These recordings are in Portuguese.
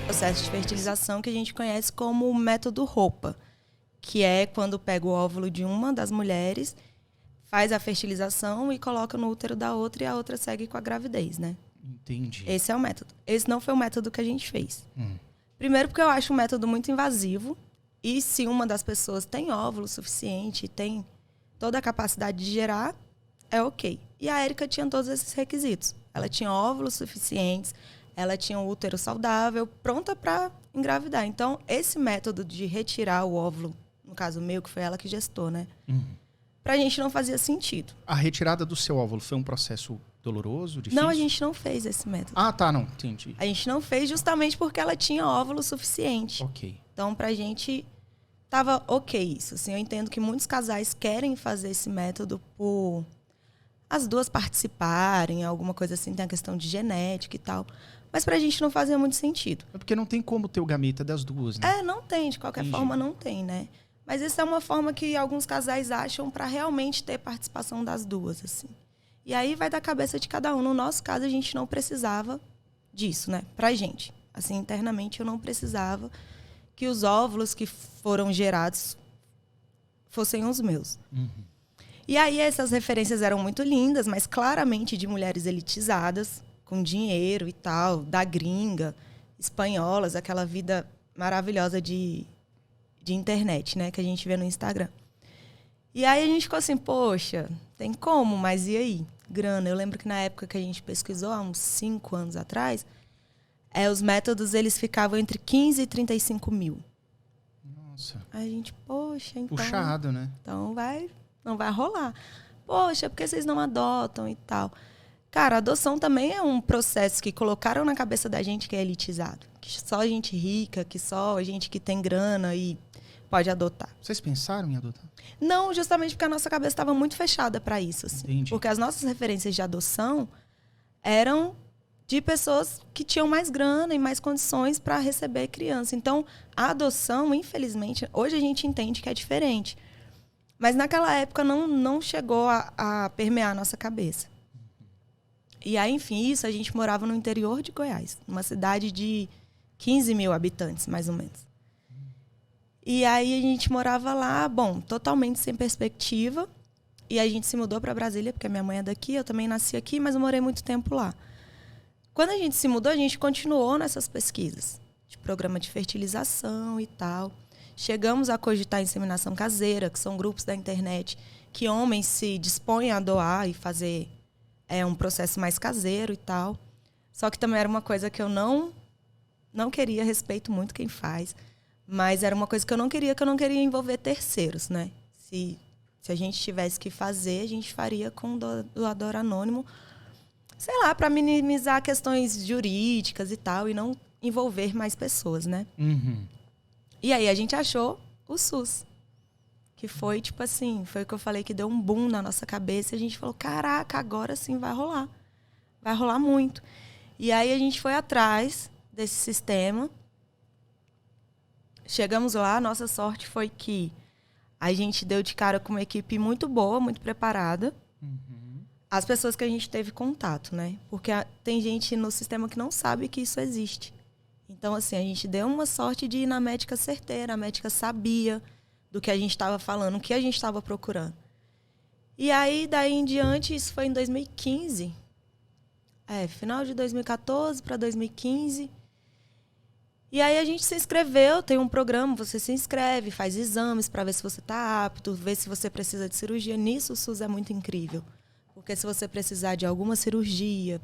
Processo de fertilização que a gente conhece como método roupa, que é quando pega o óvulo de uma das mulheres, faz a fertilização e coloca no útero da outra e a outra segue com a gravidez, né? Entendi. Esse é o método. Esse não foi o método que a gente fez. Primeiro porque eu acho um método muito invasivo e se uma das pessoas tem óvulo suficiente, tem toda a capacidade de gerar, é ok. E a Érica tinha todos esses requisitos. Ela tinha óvulos suficientes, ela tinha um útero saudável, pronta para engravidar. Então, esse método de retirar o óvulo, no caso meu, que foi ela que gestou, né? Pra gente não fazia sentido. A retirada do seu óvulo foi um processo doloroso, difícil? Não, a gente não fez esse método. Ah, tá, não, entendi. A gente não fez justamente porque ela tinha óvulo suficiente. Ok. Então, pra gente, tava ok isso. Assim, eu entendo que muitos casais querem fazer esse método por as duas participarem, alguma coisa assim, tem a questão de genética e tal. Mas pra gente não fazia muito sentido. É porque não tem como ter o gameta das duas, né? Não tem, de qualquer Entendi. forma não tem, né? Mas essa é uma forma que alguns casais acham pra realmente ter participação das duas, assim. E aí vai da cabeça de cada um. No nosso caso, a gente não precisava disso, né? Pra gente. Assim, internamente, eu não precisava que os óvulos que foram gerados fossem os meus. E aí essas referências eram muito lindas, mas claramente de mulheres elitizadas, com dinheiro e tal, da gringa, espanholas, aquela vida maravilhosa de internet, né? Que a gente vê no Instagram. E aí a gente ficou assim, poxa, tem como, mas e aí? Grana. Eu lembro que na época que a gente pesquisou, há uns 5 anos atrás, os métodos, eles ficavam entre 15 e 35 mil. Nossa. Aí a gente, poxa, então... Puxado, né? Então não vai rolar. Poxa, por que vocês não adotam e tal? Cara, a adoção também é um processo que colocaram na cabeça da gente que é elitizado. Que só gente rica, que só gente que tem grana e pode adotar. Vocês pensaram em adotar? Não, justamente porque a nossa cabeça estava muito fechada para isso. Assim. Entendi. Porque as nossas referências de adoção eram de pessoas que tinham mais grana e mais condições para receber criança. Então, a adoção, infelizmente, hoje a gente entende que é diferente. Mas naquela época não chegou a permear a nossa cabeça. E aí, enfim, isso a gente morava no interior de Goiás, numa cidade de 15 mil habitantes, mais ou menos. E aí a gente morava lá, bom, totalmente sem perspectiva. E a gente se mudou para Brasília, porque a minha mãe é daqui, eu também nasci aqui, mas eu morei muito tempo lá. Quando a gente se mudou, a gente continuou nessas pesquisas de programa de fertilização e tal. Chegamos a cogitar a inseminação caseira, que são grupos da internet que homens se dispõem a doar e fazer um processo mais caseiro e tal. Só que também era uma coisa que eu não queria, respeito muito quem faz, mas era uma coisa que eu não queria envolver terceiros, né? Se a gente tivesse que fazer, a gente faria com doador anônimo, sei lá, para minimizar questões jurídicas e tal, e não envolver mais pessoas, né? E aí a gente achou o SUS, que foi, tipo assim, foi o que eu falei, que deu um boom na nossa cabeça, e a gente falou, caraca, agora sim vai rolar muito. E aí a gente foi atrás desse sistema, chegamos lá, a nossa sorte foi que a gente deu de cara com uma equipe muito boa, muito preparada, as pessoas que a gente teve contato, né? Porque tem gente no sistema que não sabe que isso existe. Então, assim, a gente deu uma sorte de ir na médica certeira, a médica sabia do que a gente estava falando, o que a gente estava procurando. E aí, daí em diante, isso foi em 2015. Final de 2014 para 2015. E aí a gente se inscreveu, tem um programa, você se inscreve, faz exames para ver se você está apto, ver se você precisa de cirurgia. Nisso o SUS é muito incrível. Porque se você precisar de alguma cirurgia,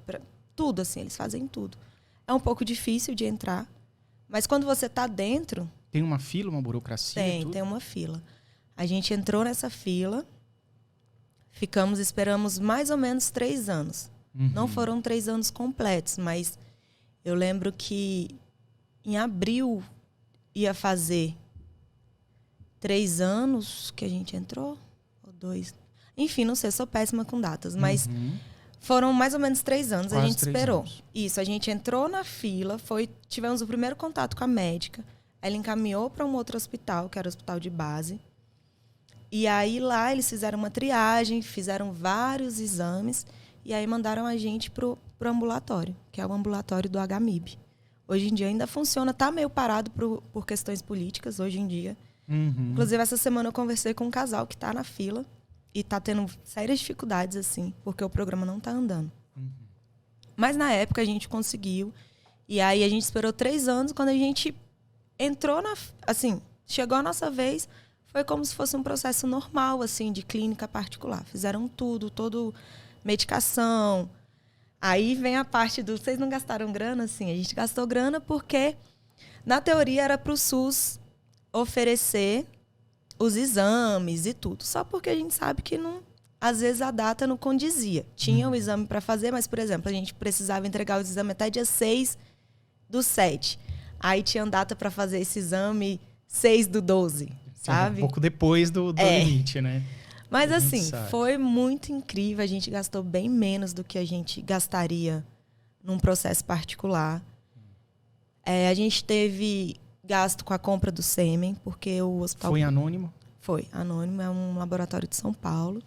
tudo assim, eles fazem tudo. É um pouco difícil de entrar, mas quando você está dentro... Tem uma fila, uma burocracia? Tem uma fila. A gente entrou nessa fila, esperamos mais ou menos 3 anos. Não foram 3 anos completos, mas eu lembro que em abril ia fazer 3 anos que a gente entrou, ou 2. Enfim, não sei, sou péssima com datas, mas... Foram mais ou menos 3 anos, Quase a gente 3 esperou. anos. Isso, a gente entrou na fila, tivemos o primeiro contato com a médica, ela encaminhou para um outro hospital, que era o hospital de base. E aí lá eles fizeram uma triagem, fizeram vários exames, e aí mandaram a gente pro ambulatório, que é o ambulatório do HMIB, Hoje em dia ainda funciona, tá meio parado por questões políticas hoje em dia. Uhum. Inclusive, essa semana eu conversei com um casal que tá na fila e tá tendo sérias dificuldades, assim, porque o programa não tá andando. Uhum. Mas na época a gente conseguiu. E aí a gente esperou 3 anos. Quando a gente entrou assim, chegou a nossa vez, foi como se fosse um processo normal, assim, de clínica particular. Fizeram tudo, toda medicação. Aí vem a parte do... Vocês não gastaram grana? Sim, a gente gastou grana porque, na teoria, era para o SUS oferecer os exames e tudo. Só porque a gente sabe que, não, às vezes, a data não condizia. Tinha o exame para fazer, mas, por exemplo, a gente precisava entregar os exames até dia 6/7. Aí tinha data para fazer esse exame 6/12, sabe? Um pouco depois do limite, né? Mas assim, foi muito incrível. A gente gastou bem menos do que a gente gastaria num processo particular. A gente teve gasto com a compra do sêmen, porque o hospital... Foi anônimo? Foi anônimo, é um laboratório de São Paulo.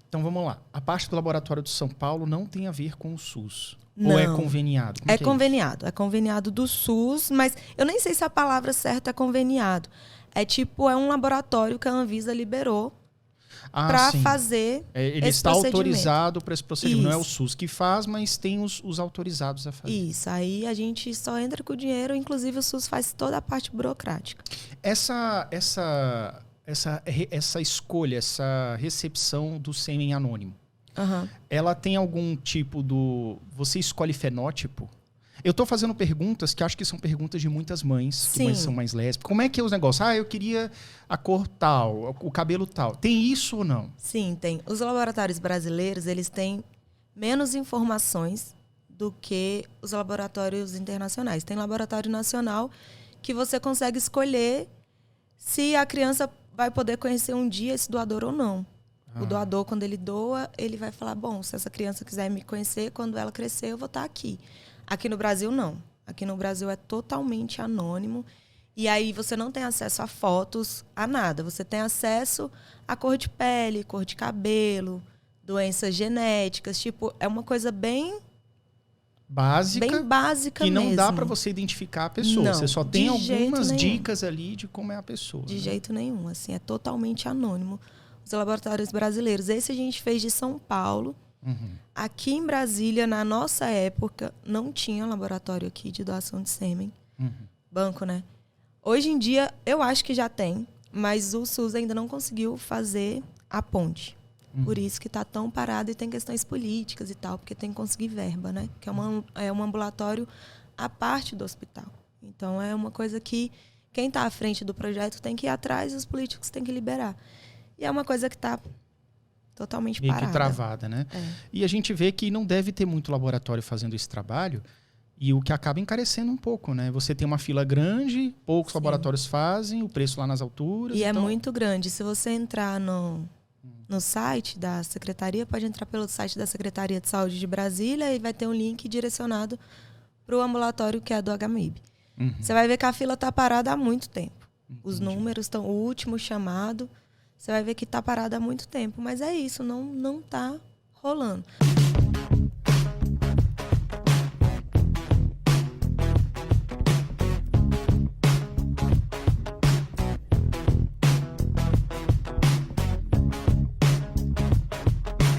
Então vamos lá. A parte do laboratório de São Paulo não tem a ver com o SUS? Não. Ou é conveniado? Como é que conveniado. É conveniado do SUS, mas eu nem sei se a palavra certa é conveniado. É um laboratório que a Anvisa liberou para fazer ele esse está procedimento. Autorizado para esse procedimento. Isso. Não é o SUS que faz, mas tem os autorizados a fazer. Isso. Aí a gente só entra com o dinheiro, inclusive o SUS faz toda a parte burocrática. Essa escolha, essa recepção do sêmen anônimo, ela tem algum tipo do... Você escolhe fenótipo? Eu estou fazendo perguntas que acho que são perguntas de muitas mães, que mães são mais lésbicas. Como é que é os negócios? Eu queria a cor tal, o cabelo tal. Tem isso ou não? Sim, tem. Os laboratórios brasileiros, eles têm menos informações do que os laboratórios internacionais. Tem laboratório nacional que você consegue escolher se a criança vai poder conhecer um dia esse doador ou não. O doador, quando ele doa, ele vai falar, bom, se essa criança quiser me conhecer, quando ela crescer, eu vou estar aqui. Aqui no Brasil, não. Aqui no Brasil é totalmente anônimo. E aí você não tem acesso a fotos, a nada. Você tem acesso à cor de pele, cor de cabelo, doenças genéticas. Tipo, é uma coisa bem básica. Bem básica mesmo. Que não dá para você identificar a pessoa. Não, você só tem algumas dicas ali de como é a pessoa. De jeito nenhum. Assim, é totalmente anônimo. Os laboratórios brasileiros. Esse a gente fez de São Paulo. Aqui em Brasília, na nossa época, não tinha laboratório aqui de doação de sêmen. Banco, né? Hoje em dia, eu acho que já tem, mas o SUS ainda não conseguiu fazer a ponte. Por isso que está tão parado e tem questões políticas e tal, porque tem que conseguir verba, né? Que é um ambulatório à parte do hospital. Então, é uma coisa que quem está à frente do projeto tem que ir atrás e os políticos têm que liberar. E é uma coisa que está totalmente parada. Meio que travada, né? E a gente vê que não deve ter muito laboratório fazendo esse trabalho, e o que acaba encarecendo um pouco, né? Você tem uma fila grande, poucos laboratórios fazem, o preço lá nas alturas. E então... é muito grande. Se você entrar no site da Secretaria, pode entrar pelo site da Secretaria de Saúde de Brasília e vai ter um link direcionado para o ambulatório que é do HMIB. Você vai ver que a fila está parada há muito tempo. Os números estão... O último chamado... Você vai ver que está parado há muito tempo. Mas é isso, não está rolando.